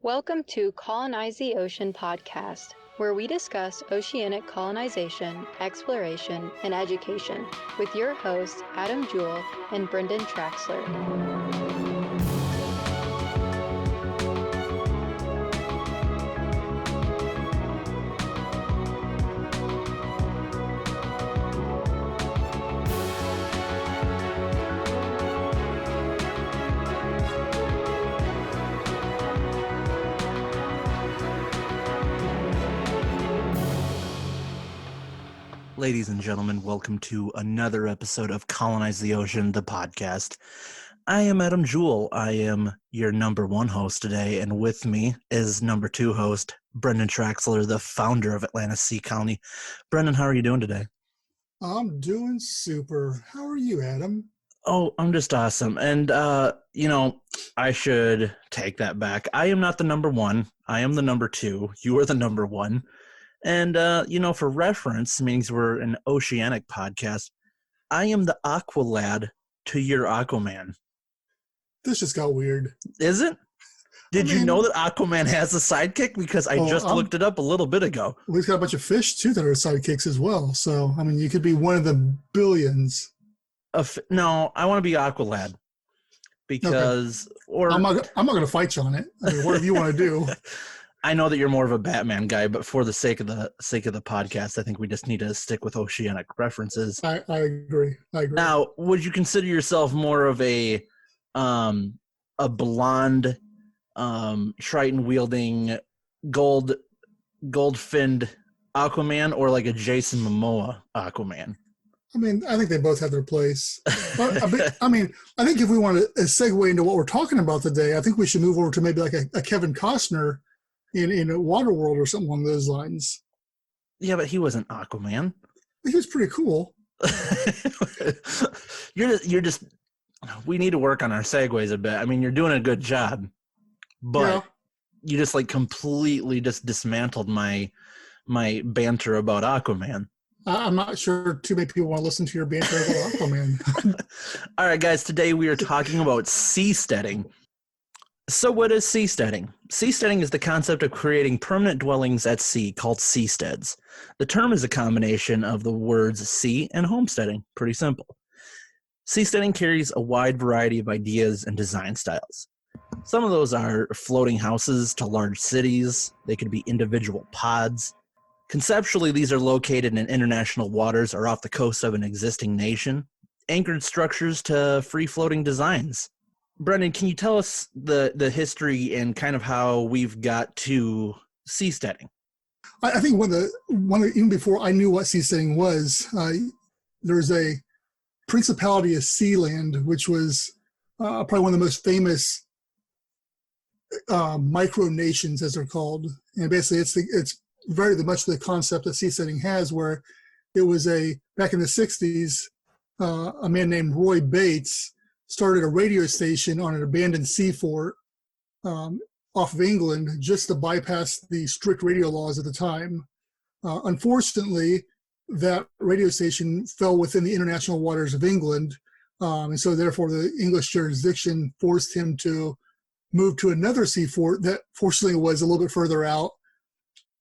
Welcome to Colonize the Ocean podcast, where we discuss oceanic colonization, exploration, and education with your hosts Adam Jewell and Brendan Traxler. Ladies and gentlemen, welcome to another episode of Colonize the Ocean, the podcast. I am Adam Jewell. I am your number one host today, and with me is number two host, Brendan Traxler, the founder of Atlantis Sea Colony. Brendan, how are you doing today? I'm doing super. How are you, Adam? Oh, I'm just awesome. And, I should take that back. I am not the number one. I am the number two. You are the number one. And, for reference, means we're an oceanic podcast. I am the Aqua Lad to your Aquaman. This just got weird. Is it? Did you know that Aquaman has a sidekick? Because I just looked it up a little bit ago. We've got a bunch of fish, too, that are sidekicks as well. So, you could be one of the billions. No, I want to be Aqua Lad. Because, okay. I'm not going to fight you on it. Whatever you want to do. I know that you're more of a Batman guy, but for the sake of the podcast, I think we just need to stick with oceanic references. I agree. Now, would you consider yourself more of a blonde, Triton wielding, gold finned Aquaman, or like a Jason Momoa Aquaman? I think they both have their place. But, I think if we want to segue into what we're talking about today, I think we should move over to maybe like a Kevin Costner in a Waterworld or something along those lines. Yeah, but he wasn't Aquaman. He was pretty cool. You're just. We need to work on our segues a bit. You're doing a good job, but you just completely just dismantled my banter about Aquaman. I'm not sure too many people want to listen to your banter about Aquaman. All right, guys. Today we are talking about seasteading. So what is seasteading? Seasteading is the concept of creating permanent dwellings at sea called seasteads. The term is a combination of the words sea and homesteading. Pretty simple. Seasteading carries a wide variety of ideas and design styles. Some of those are floating houses to large cities. They could be individual pods. Conceptually, these are located in international waters or off the coast of an existing nation. Anchored structures to free-floating designs. Brendan, can you tell us the history and kind of how we've got to seasteading? I think even before I knew what seasteading was, there's a Principality of Sealand, which was probably one of the most famous micronations, as they're called. And basically, it's very much the concept that seasteading has, where it was back in the 60s, a man named Roy Bates started a radio station on an abandoned sea fort off of England just to bypass the strict radio laws at the time. Unfortunately, that radio station fell within the international waters of England, and so therefore the English jurisdiction forced him to move to another sea fort that fortunately was a little bit further out,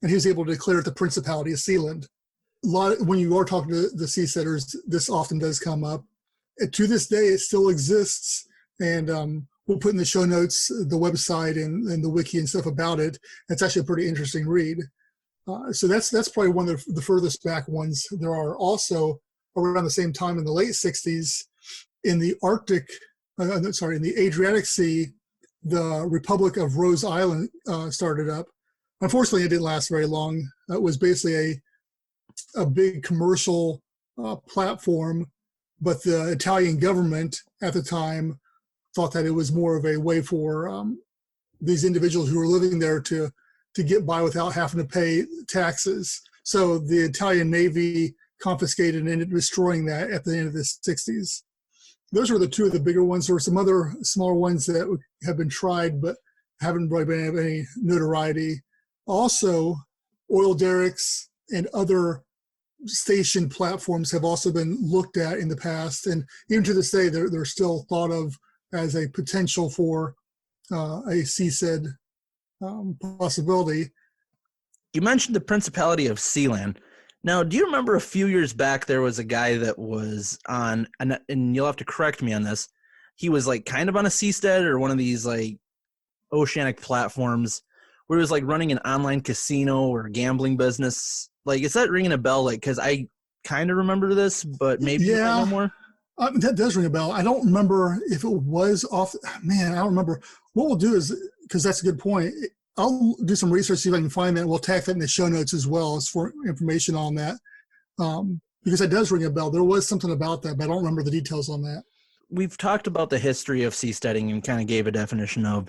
and he was able to declare it the Principality of Sealand. When you are talking to the seasteaders, this often does come up. To this day, it still exists, and we'll put in the show notes the website and the wiki and stuff about it. It's actually a pretty interesting read. So that's probably one of the furthest back ones. There are also, around the same time in the late 60s, in the in the Adriatic Sea, the Republic of Rose Island started up. Unfortunately, it didn't last very long. It was basically a big commercial platform. But the Italian government at the time thought that it was more of a way for these individuals who were living there to get by without having to pay taxes. So the Italian Navy confiscated and ended up destroying that at the end of the 60s. Those were the two of the bigger ones. There were some other smaller ones that have been tried but haven't really been of any notoriety. Also, oil derricks and other station platforms have also been looked at in the past, and even to this day they're still thought of as a potential for a seastead possibility. You mentioned the Principality of Sealand. Now, do you remember a few years back there was a guy that was on, and you'll have to correct me on this, he was like kind of on a seastead or one of these like oceanic platforms where he was like running an online casino or gambling business. Like, is that ringing a bell? Like, because I kind of remember this, but maybe you might know more. That does ring a bell. I don't remember if it was off. Man, I don't remember. What we'll do is, because that's a good point, I'll do some research, see if I can find that. We'll tack that in the show notes as well as for information on that, because that does ring a bell. There was something about that, but I don't remember the details on that. We've talked about the history of seasteading and kind of gave a definition of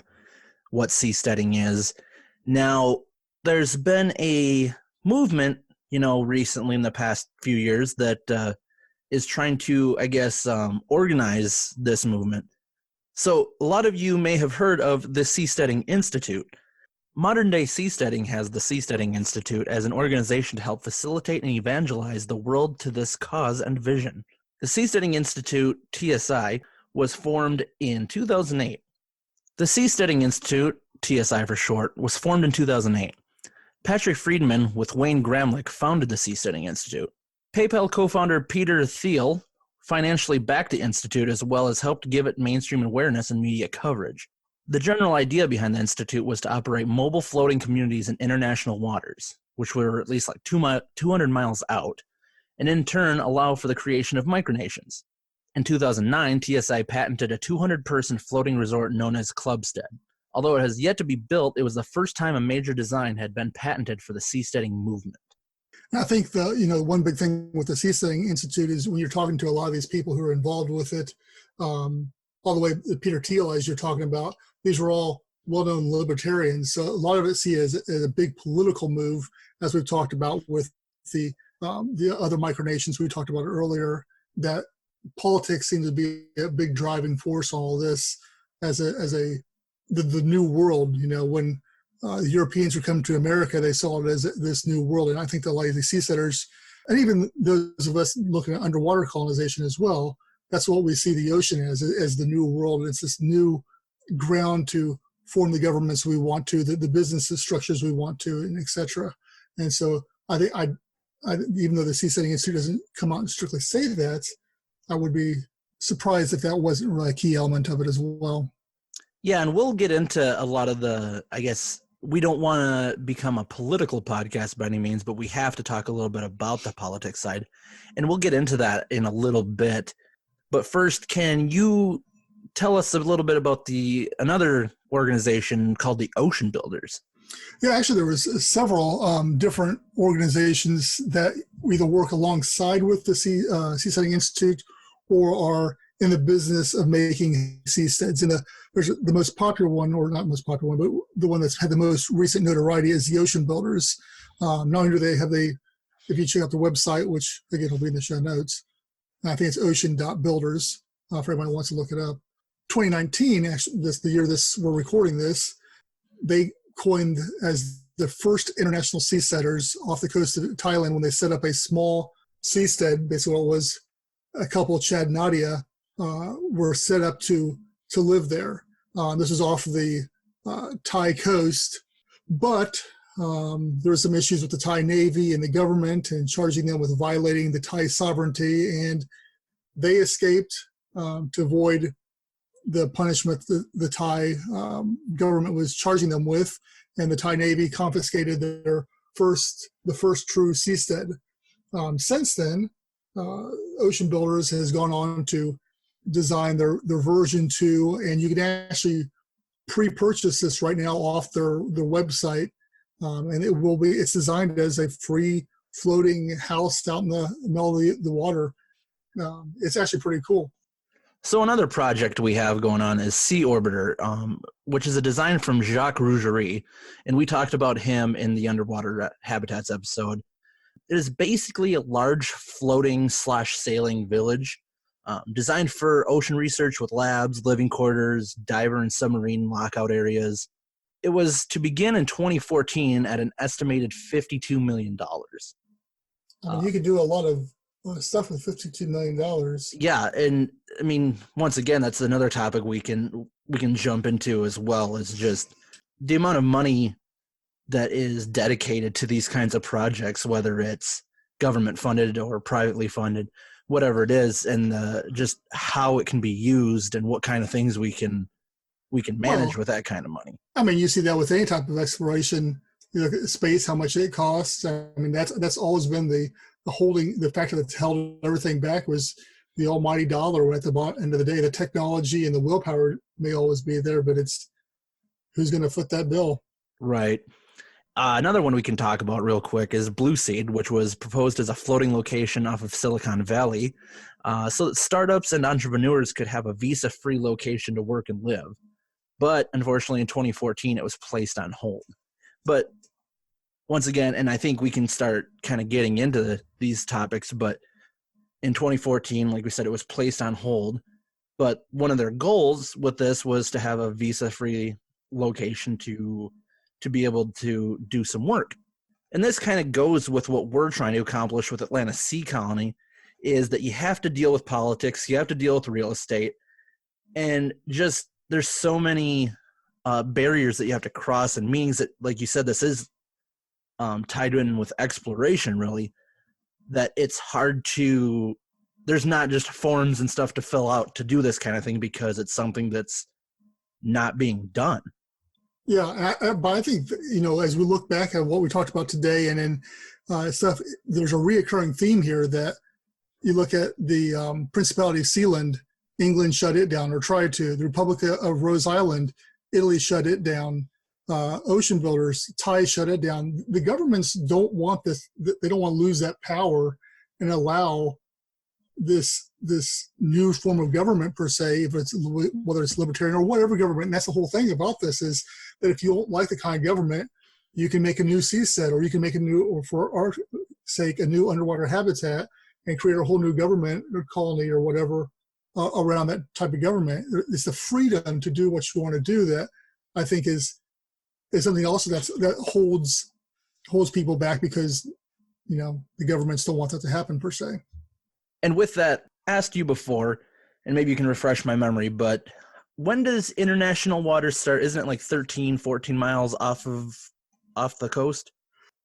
what seasteading is. Now, there's been a movement, recently in the past few years that is trying to, I guess, organize this movement. So a lot of you may have heard of the Seasteading Institute. Modern day seasteading has the Seasteading Institute as an organization to help facilitate and evangelize the world to this cause and vision. The Seasteading Institute, TSI, was formed in 2008. The Seasteading Institute, TSI for short, was formed in 2008. Patrick Friedman with Wayne Gramlich founded the Seasteading Institute. PayPal co-founder Peter Thiel financially backed the Institute as well as helped give it mainstream awareness and media coverage. The general idea behind the Institute was to operate mobile floating communities in international waters, which were at least like 200 miles out, and in turn allow for the creation of micronations. In 2009, TSI patented a 200-person floating resort known as Clubstead. Although it has yet to be built, it was the first time a major design had been patented for the seasteading movement. I think one big thing with the Seasteading Institute is when you're talking to a lot of these people who are involved with it, all the way to Peter Thiel, as you're talking about, these were all well-known libertarians. So a lot of it see as a big political move, as we've talked about with the other micronations we talked about earlier, that politics seems to be a big driving force on all this as the new world. When Europeans would come to America, they saw it as this new world. And I think that a lot of the seasteaders, and even those of us looking at underwater colonization as well, that's what we see the ocean as the new world. It's this new ground to form the governments we want to, the business structures we want to, and et cetera. And so I think even though the Seasteading Institute doesn't come out and strictly say that, I would be surprised if that wasn't really a key element of it as well. Yeah, and we'll get into a lot of we don't want to become a political podcast by any means, but we have to talk a little bit about the politics side. And we'll get into that in a little bit. But first, can you tell us a little bit about another organization called the Ocean Builders? Yeah, actually, there was several different organizations that either work alongside with the Seasteading Institute or are in the business of making seasteads. And the most popular one, or not most popular one, but the one that's had the most recent notoriety is the Ocean Builders. Not only do they have if you check out the website, which again will be in the show notes, I think it's ocean.builders for anyone who wants to look it up. 2019, actually, the year we're recording this, they coined as the first international seasteaders off the coast of Thailand when they set up a small seastead. Basically, what was a couple, Chad and Nadia, were set up to live there. This was off the Thai coast, but there were some issues with the Thai Navy and the government and charging them with violating the Thai sovereignty, and they escaped to avoid the punishment the Thai government was charging them with, and the Thai Navy confiscated the first true seastead. Since then, Ocean Builders has gone on to design their version 2, and you can actually pre-purchase this right now off their website, and it's designed as a free floating house out in the middle of the water. It's actually pretty cool. So another project we have going on is Sea Orbiter, which is a design from Jacques Rougerie, and we talked about him in the Underwater Habitats episode. It is basically a large floating/sailing village designed for ocean research with labs, living quarters, diver and submarine lockout areas. It was to begin in 2014 at an estimated $52 million. You could do a lot of stuff with $52 million. Yeah, and I mean, once again, that's another topic we can jump into as well. It's just the amount of money that is dedicated to these kinds of projects, whether it's government funded or privately funded, whatever it is, and just how it can be used and what kind of things we can manage with that kind of money. I mean, you see that with any type of exploration. You look at space, how much it costs. I mean, that's always been the factor that's held everything back was the almighty dollar. At the end of the day, the technology and the willpower may always be there, but it's who's going to foot that bill. Right. Another one we can talk about real quick is Blue Seed, which was proposed as a floating location off of Silicon Valley, so that startups and entrepreneurs could have a visa-free location to work and live. But unfortunately, in 2014, it was placed on hold. But once again, and I think we can start kind of getting into these topics, but in 2014, like we said, it was placed on hold. But one of their goals with this was to have a visa-free location to be able to do some work. And this kind of goes with what we're trying to accomplish with Atlantis Sea Colony, is that you have to deal with politics, you have to deal with real estate, and just there's so many barriers that you have to cross, and meanings that, like you said, this is tied in with exploration, really, that it's hard to, there's not just forms and stuff to fill out to do this kind of thing because it's something that's not being done. Yeah, but I think, as we look back at what we talked about today and then stuff, there's a reoccurring theme here that you look at the Principality of Sealand, England shut it down or tried to. The Republic of Rhode Island, Italy shut it down. Ocean builders, Thai shut it down. The governments don't want this. They don't want to lose that power and allow this new form of government, per se, whether it's libertarian or whatever government. And that's the whole thing about this, is that if you don't like the kind of government, you can make a new seastead, or you can make a new, or for our sake, a new underwater habitat and create a whole new government or colony or whatever around that type of government. It's the freedom to do what you want to do that I think is something also that holds people back, because the governments don't want that to happen, per se. And with that, asked you before, and maybe you can refresh my memory, but when does international waters start? Isn't it like 13, 14 miles off the coast?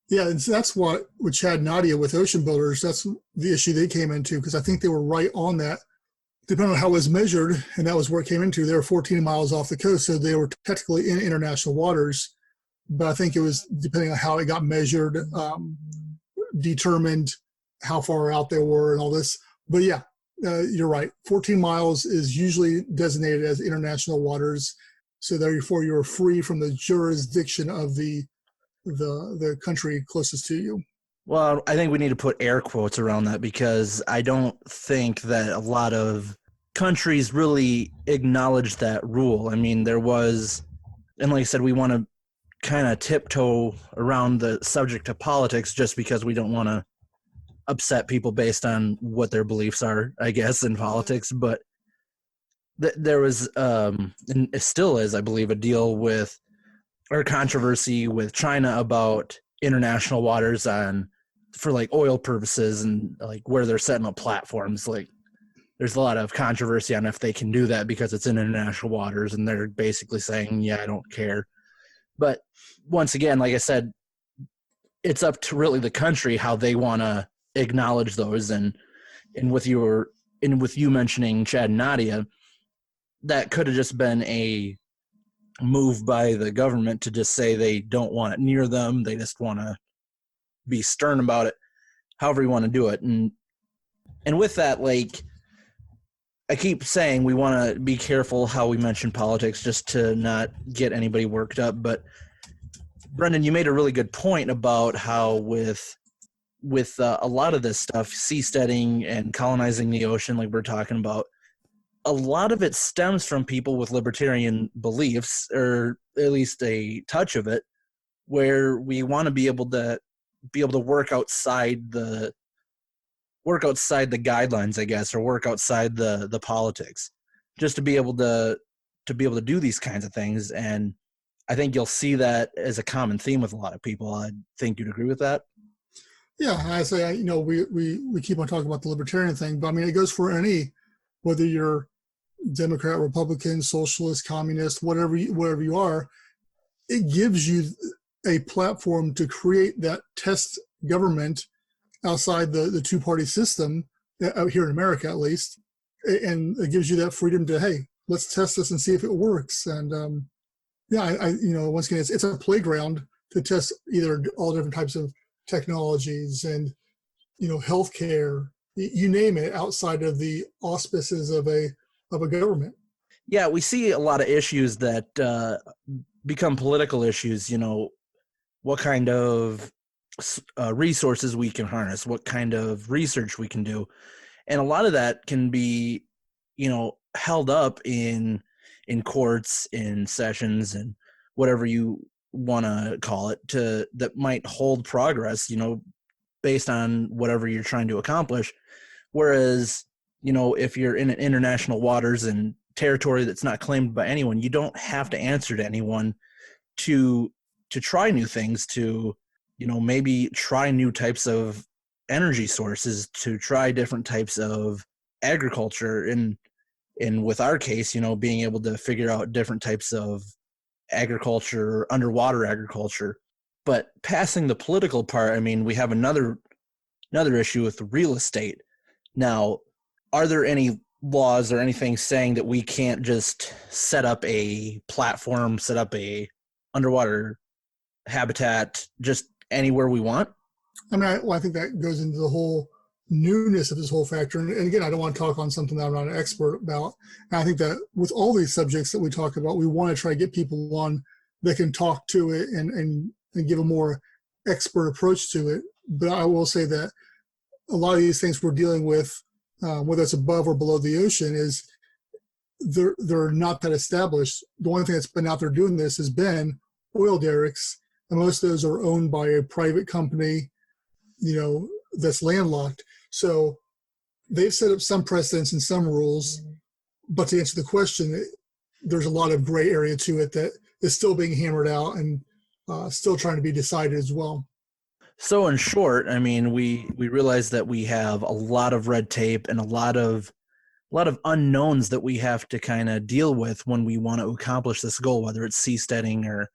Yeah, and so that's what with Chad Nadia with Ocean Builders, that's the issue they came into, because I think they were right on that, depending on how it was measured, and that was where it came into. They were 14 miles off the coast, so they were technically in international waters, but I think it was, depending on how it got measured, determined how far out they were and all this. But yeah, you're right. 14 miles is usually designated as international waters, so therefore you're free from the jurisdiction of the country closest to you. Well, I think we need to put air quotes around that, because I don't think that a lot of countries really acknowledge that rule. I mean, there was, and like I said, we want to kind of tiptoe around the subject of politics just because we don't want to upset people based on what their beliefs are, I guess, in politics. But there was, and it still is, I believe, a deal with, or controversy with China about international waters for like oil purposes, and like where they're setting up platforms. Like there's a lot of controversy on if they can do that because it's in international waters, and they're basically saying, yeah, I don't care. But once again, like I said, it's up to really the country how they want to acknowledge those. And with you mentioning Chad and Nadia, that could have just been a move by the government to just say they don't want it near them. They just want to be stern about it, however you want to do it. And with that, like I keep saying, we want to be careful how we mention politics just to not get anybody worked up. But Brendan, you made a really good point about how with a lot of this stuff, seasteading and colonizing the ocean, like we're talking about, a lot of it stems from people with libertarian beliefs, or at least a touch of it, where we want to be able to work outside the guidelines, I guess, or work outside the politics, just to be able to do these kinds of things. And I think you'll see that as a common theme with a lot of people. I think you'd agree with that. Yeah, I say, we keep on talking about the libertarian thing, but I mean, it goes for any, whether you're Democrat, Republican, socialist, communist, whatever you are. it gives you a platform to create that test government outside the two-party system, out here in America at least, and it gives you that freedom to, hey, let's test this and see if it works. And once again, it's a playground to test either all different types of technologies and healthcare, you name it, outside of the auspices of a government. Yeah, we see a lot of issues that become political issues. What kind of resources we can harness, what kind of research we can do, and a lot of that can be, held up in courts, in sessions, and whatever you want to call it, that might hold progress, based on whatever you're trying to accomplish. Whereas, if you're in international waters and territory that's not claimed by anyone, you don't have to answer to anyone to try new things, to maybe try new types of energy sources, to try different types of agriculture, and with our case, being able to figure out different types of agriculture, underwater agriculture. But passing the political part, we have another issue with real estate. Now, are there any laws or anything saying that we can't just set up a platform, set up a underwater habitat just anywhere we want? I think that goes into the whole newness of this whole factor. And again, I don't want to talk on something that I'm not an expert about. And I think that with all these subjects that we talk about, we want to try to get people on that can talk to it and give a more expert approach to it. But I will say that a lot of these things we're dealing with, whether it's above or below the ocean, is they're not that established. The only thing that's been out there doing this has been oil derricks, and most of those are owned by a private company, that's landlocked. So they've set up some precedents and some rules, but to answer the question, there's a lot of gray area to it that is still being hammered out and still trying to be decided as well. So in short, we realize that we have a lot of red tape and a lot of unknowns that we have to kind of deal with when we want to accomplish this goal, whether it's seasteading or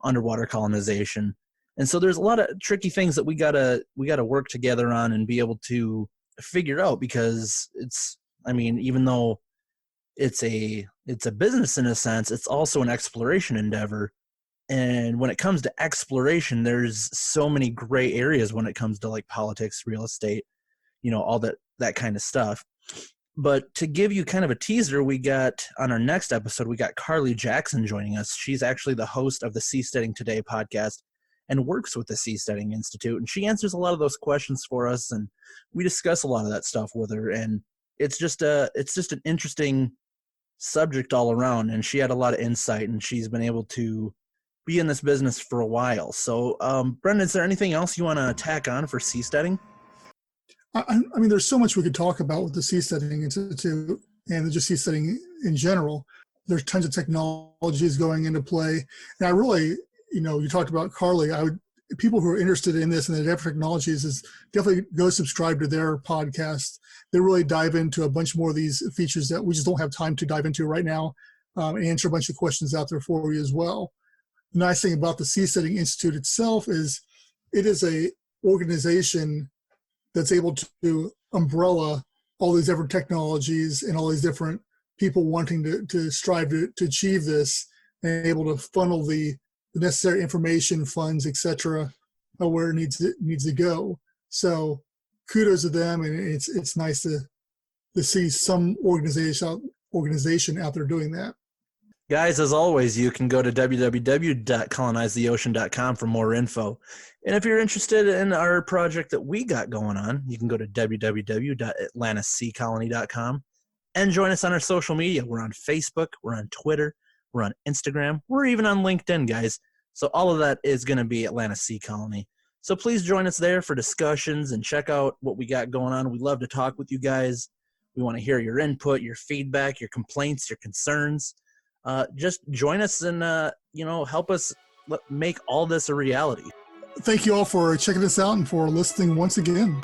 underwater colonization. And so there's a lot of tricky things that we gotta work together on and be able to figure out, because it's, even though it's a business in a sense, it's also an exploration endeavor. And when it comes to exploration, there's so many gray areas when it comes to like politics, real estate, all that kind of stuff. But to give you kind of a teaser, we got on our next episode, we got Carly Jackson joining us. She's actually the host of the Seasteading Today podcast and works with the Seasteading Institute. And she answers a lot of those questions for us, and we discuss a lot of that stuff with her. And it's just an interesting subject all around. And she had a lot of insight, and she's been able to be in this business for a while. So, Brendan, is there anything else you want to tack on for seasteading? There's so much we could talk about with the Seasteading Institute and just seasteading in general. There's tons of technologies going into play. And I really, you talked about Carly. People who are interested in this and the different technologies is definitely go subscribe to their podcast. They really dive into a bunch more of these features that we just don't have time to dive into right now, and answer a bunch of questions out there for you as well. The nice thing about the Seasteading Institute itself is it is a organization that's able to umbrella all these different technologies and all these different people wanting to strive to achieve this, and able to funnel the necessary information, funds, etc., where it needs to go. So kudos to them, and it's nice to see some organization out there doing that. Guys, as always, you can go to www.colonizetheocean.com for more info. And if you're interested in our project that we got going on, you can go to www.atlantisseacolony.com and join us on our social media. We're on Facebook, we're on Twitter, we're on Instagram, we're even on LinkedIn, guys. So all of that is going to be Atlantis Sea Colony. So please join us there for discussions and check out what we got going on. We love to talk with you guys. We want to hear your input, your feedback, your complaints, your concerns. Just join us and, help us make all this a reality. Thank you all for checking us out and for listening once again.